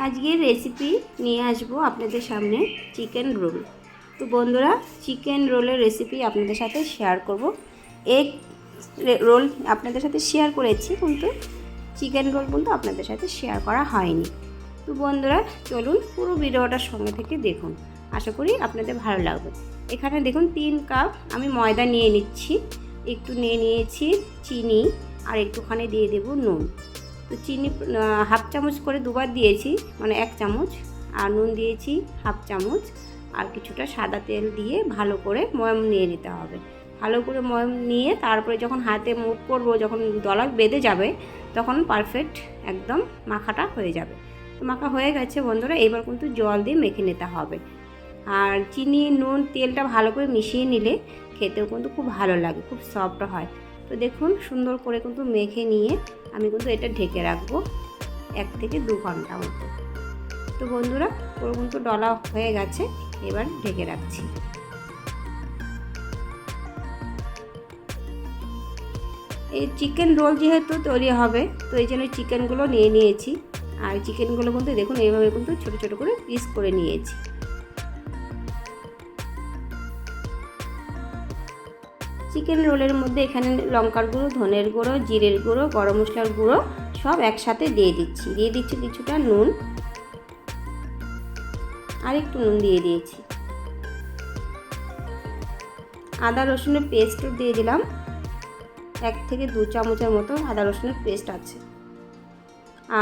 আজকের রেসিপি নিয়ে আসবো আপনাদের সামনে চিকেন রোল। তো বন্ধুরা, চিকেন রোলের রেসিপি আপনাদের সাথে শেয়ার করব। এগ রোল আপনাদের সাথে শেয়ার করেছি, কিন্তু চিকেন রোল কিন্তু আপনাদের সাথে শেয়ার করা হয়নি। তো বন্ধুরা, চলুন পুরো ভিডিওটার সঙ্গে থেকে দেখুন, আশা করি আপনাদের ভালো লাগবে। এখানে দেখুন 3 কাপ আমি ময়দা নিয়ে নিচ্ছি, একটু নিয়ে নিয়েছি চিনি, আর একটুখানি দিয়ে দেব নুন। তো চিনি হাফ চামচ করে দুবার দিয়েছি, মানে 1 চামচ, আর নুন দিয়েছি হাফ চামচ, আর কিছুটা সাদা তেল দিয়ে ভালো করে ময়াম নিয়ে নিতে হবে। ভালো করে ময়াম নিয়ে তারপরে যখন হাতে মুভ করবো, যখন দলা বেঁধে যাবে, তখন পারফেক্ট একদম মাখাটা হয়ে যাবে। তো মাখা হয়ে গেছে বন্ধুরা, এবার কিন্তু জল দিয়ে মেখে নিতে হবে। আর চিনি নুন তেলটা ভালো করে মিশিয়ে নিলে খেতেও কিন্তু খুব ভালো লাগে, খুব সফট হয়। তো দেখুন সুন্দর করে কিন্তু মেখে নিয়ে আমি কিন্তু এটা ঢেকে রাখবো 1 থেকে 2 ঘন্টা মতো। তো বন্ধুরা, পুরো কিন্তু ডলা হয়ে গেছে, এবার ঢেকে রাখছি। এই চিকেন রোল যেহেতু তৈরি হবে, তো এই জন্য চিকেনগুলো নিয়ে নিয়েছি। আর চিকেনগুলো কিন্তু দেখুন এইভাবে কিন্তু ছোটো ছোটো করে পিস করে নিয়েছি। চিকেন রোলের মধ্যে এখানে লঙ্কার গুঁড়ো, ধনের গুঁড়ো, জিরের গুঁড়ো, গরম মশলার গুঁড়ো সব একসাথে দিয়ে দিচ্ছি কিছুটা নুন, আর একটু নুন দিয়ে দিয়েছি। আদা রসুনের পেস্টও দিয়ে দিলাম, 1 থেকে 2 চামচের মতো আদা রসুনের পেস্ট আছে।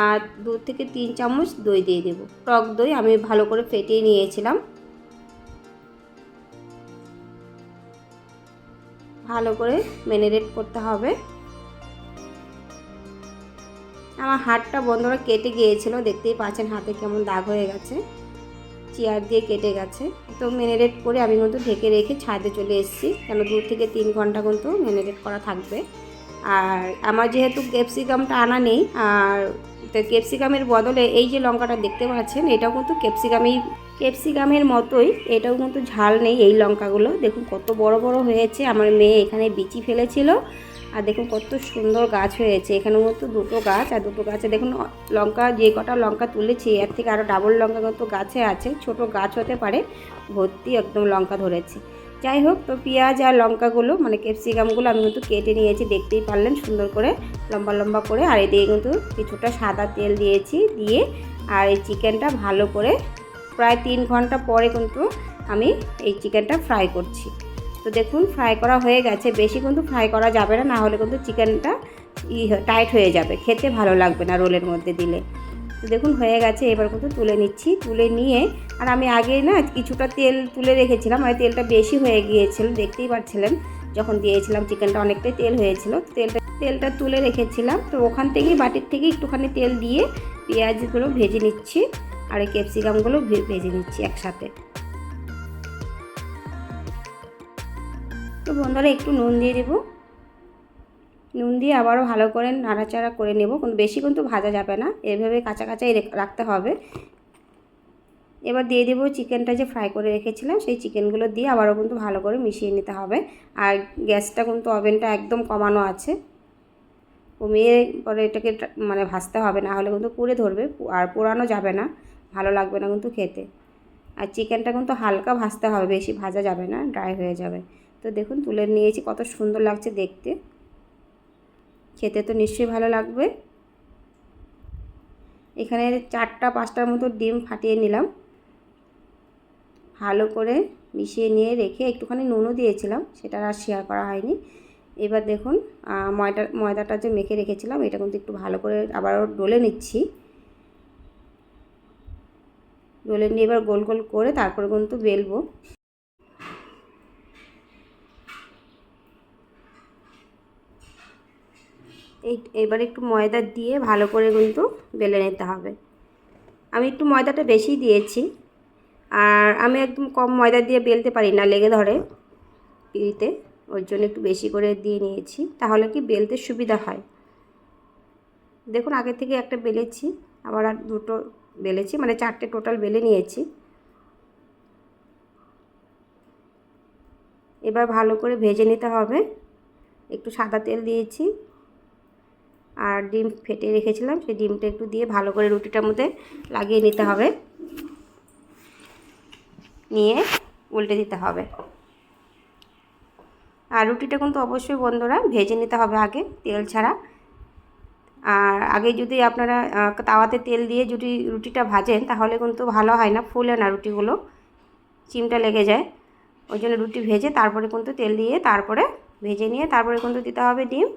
আর 2 থেকে 3 চামচ দই দিয়ে দেব, টক দই আমি ভালো করে ফেটিয়ে নিয়েছিলাম। ভালো করে ম্যারিনেট করতে হবে। আমার হাতটা বন্ধুরা কেটে গিয়েছিল, দেখতেই পাচ্ছেন হাতে কেমন দাগ হয়ে গেছে, চেয়ার দিয়ে কেটে গেছে। তো ম্যারিনেট করে আমি কিন্তু ঢেকে রেখে ছাদে চলে এসেছি, কেন 2 থেকে 3 ঘন্টা কিন্তু ম্যারিনেট করা থাকবে। আর আমার যেহেতু ক্যাপসিকামটা আনা নেই, আর ক্যাপসিকামের বদলে এই যে লঙ্কাটা দেখতে পাচ্ছেন, এটাও কিন্তু ক্যাপসিকামের মতোই, এটাও কিন্তু ঝাল নেই। এই লঙ্কাগুলো দেখুন কত বড় বড় হয়েছে, আমার মেয়ে এখানে বিচি ফেলেছিল। আর দেখুন কত সুন্দর গাছ হয়েছে, এখানে মতো 2টো গাছ, আর 2টো গাছে দেখুন লঙ্কা, যে কটা লঙ্কা তুলেছি এর থেকে আরও ডাবল লঙ্কা কিন্তু গাছে আছে, ছোট গাছ হতে পারে, ভর্তি একদম লঙ্কা ধরেছে। যাই হোক, তো পেঁয়াজ আর লঙ্কাগুলো মানে ক্যাপসিকামগুলো আমি কিন্তু কেটে নিয়েছি, দেখতেই পারলেন সুন্দর করে লম্বা লম্বা করে। আর এদিকে কিন্তু কিছুটা সাদা তেল দিয়েছি, দিয়ে আর এই চিকেনটা ভালো করে প্রায় 3 ঘন্টা পরে কিন্তু আমি এই চিকেনটা ফ্রাই করছি। তো দেখুন ফ্রাই করা হয়ে গেছে, বেশি কিন্তু ফ্রাই করা যাবে না, না হলে কিন্তু চিকেনটা টাইট হয়ে যাবে, খেতে ভালো লাগবে না রোলের মধ্যে দিলে। তো দেখুন হয়ে গেছে, এবার কিন্তু তুলে নিচ্ছি। তুলে নিয়ে, আর আমি আগে না কিছুটা তেল তুলে রেখেছিলাম, আর তেলটা বেশি হয়ে গিয়েছিল, দেখতেই পাচ্ছিলেন যখন দিয়েছিলাম চিকেনটা অনেকটাই তেল হয়েছিল, তেলটা তুলে রেখেছিলাম। তো ওখান থেকেই বাটির থেকে একটুখানি তেল দিয়ে পেঁয়াজগুলো ভেজে নিচ্ছি, আর এই ক্যাপসিকামগুলো ভেজে নিচ্ছি একসাথে। তো বন্ধুরা, একটু নুন দিয়ে দেব, নুন দিয়ে আবারও ভালো করে নাড়াচাড়া করে নেব, কিন্তু বেশি কিন্তু ভাজা যাবে না, এভাবে কাঁচা কাঁচাই রাখতে হবে। এবার দিয়ে দেবো চিকেনটা যে ফ্রাই করে রেখেছিলাম, সেই চিকেনগুলো দিয়ে আবারও কিন্তু ভালো করে মিশিয়ে নিতে হবে। আর গ্যাসটা কিন্তু ওভেনটা একদম কমানো আছে, কমিয়ে পরে এটাকে মানে ভাজতে হবে, না হলে কিন্তু পুড়ে ধরবে, আর পোড়ানো যাবে না, ভালো লাগবে না কিন্তু খেতে। আর চিকেনটা কিন্তু হালকা ভাজতে হবে, বেশি ভাজা যাবে না, ড্রাই হয়ে যাবে। তো দেখুন তুলে নিয়েছি, কত সুন্দর লাগছে দেখতে, খেতে তো নিশ্চয়ই ভালো লাগবে। এখানে 4টা 5টার মতো ডিম ফাটিয়ে নিলাম, ভালো করে মিশিয়ে নিয়ে রেখে একটুখানি নুনও দিয়েছিলাম, সেটা আর শেয়ার করা হয়নি। এবার দেখুন ময়দাটা যে মেখে রেখেছিলাম, এটা কিন্তু একটু ভালো করে আবারও ডলে নিচ্ছি। ডলে নিয়ে এবার গোল গোল করে তারপরে কিন্তু বেলবো। এবার একটু ময়দা দিয়ে ভালো করে কিন্তু বেলে নিতে হবে। আমি একটু ময়দাটা বেশি দিয়েছি, আর আমি একদম কম ময়দা দিয়ে বেলতে পারি না, লেগে ধরে পিড়িতে, ওই জন্য একটু বেশি করে দিয়ে নিয়েছি, তাহলে কি বেলতে সুবিধা হয়। দেখুন আগে থেকে একটা বেলেছি, আবার আর 2টো বেলেছি, মানে 4টে টোটাল বেলে নিয়েছি। এবার ভালো করে ভেজে নিতে হবে, একটু সাদা তেল দিয়েছি, আর ডিম ফেটে রেখেছিলাম, সেই ডিমটা একটু দিয়ে ভালো করে রুটিটার মধ্যে লাগিয়ে নিতে হবে, নিয়ে উল্টে দিতে হবে। আর রুটিটা কিন্তু অবশ্যই বন্ধুরা ভেজে নিতে হবে আগে, তেল ছাড়া। আর আগে যদি আপনারা তাওয়াতে তেল দিয়ে যদি রুটিটা ভাজেন তাহলে কিন্তু ভালো হয় না, ফুলে না রুটিগুলো, চিমটা লেগে যায়। ওই জন্য রুটি ভেজে তারপরে কিন্তু তেল দিয়ে তারপরে ভেজে নিয়ে তারপরে কিন্তু দিতে হবে ডিম।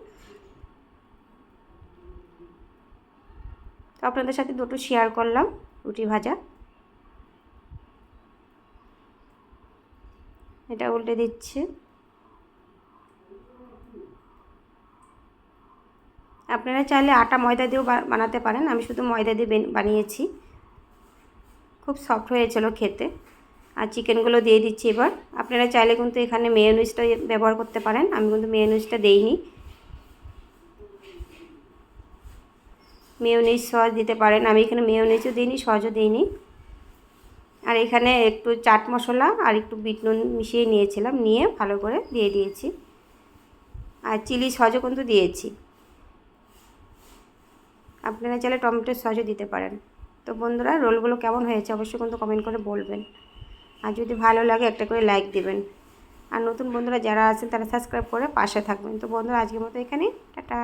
তো আপনাদের সাথে দুটো শেয়ার করলাম রুটি ভাজা। এটা উল্টে দিচ্ছি। আপনারা চাইলে আটা ময়দা দিয়েও বানাতে পারেন, আমি শুধু ময়দা দিয়ে বানিয়েছি। খুব সফট হয়েছিল খেতে। আর চিকেনগুলো দিয়ে দিচ্ছি এবার। আপনারা চাইলে কিন্তু এখানে মেয়োনিজটা ব্যবহার করতে পারেন, আমি কিন্তু মেয়োনিজটা দেইনি। মেয়োনিজ সস দিতে পারেন, আমি এখানে মেয়োনিজও দিইনি, সসও দিইনি। আর এখানে একটু চাট মশলা আর একটু বিট নুন মিশিয়ে নিয়েছিলাম, নিয়ে ভালো করে দিয়ে দিয়েছি। আর চিলি সসও কিন্তু দিয়েছি, আপনারা চাইলে টমেটোর সসও দিতে পারেন। তো বন্ধুরা, রোলগুলো কেমন হয়েছে অবশ্যই কিন্তু কমেন্ট করে বলবেন। আর যদি ভালো লাগে একটা করে লাইক দেবেন। আর নতুন বন্ধুরা যারা আছেন তারা সাবস্ক্রাইব করে পাশে থাকবেন। তো বন্ধুরা, আজকের মতো এখানে টাটা।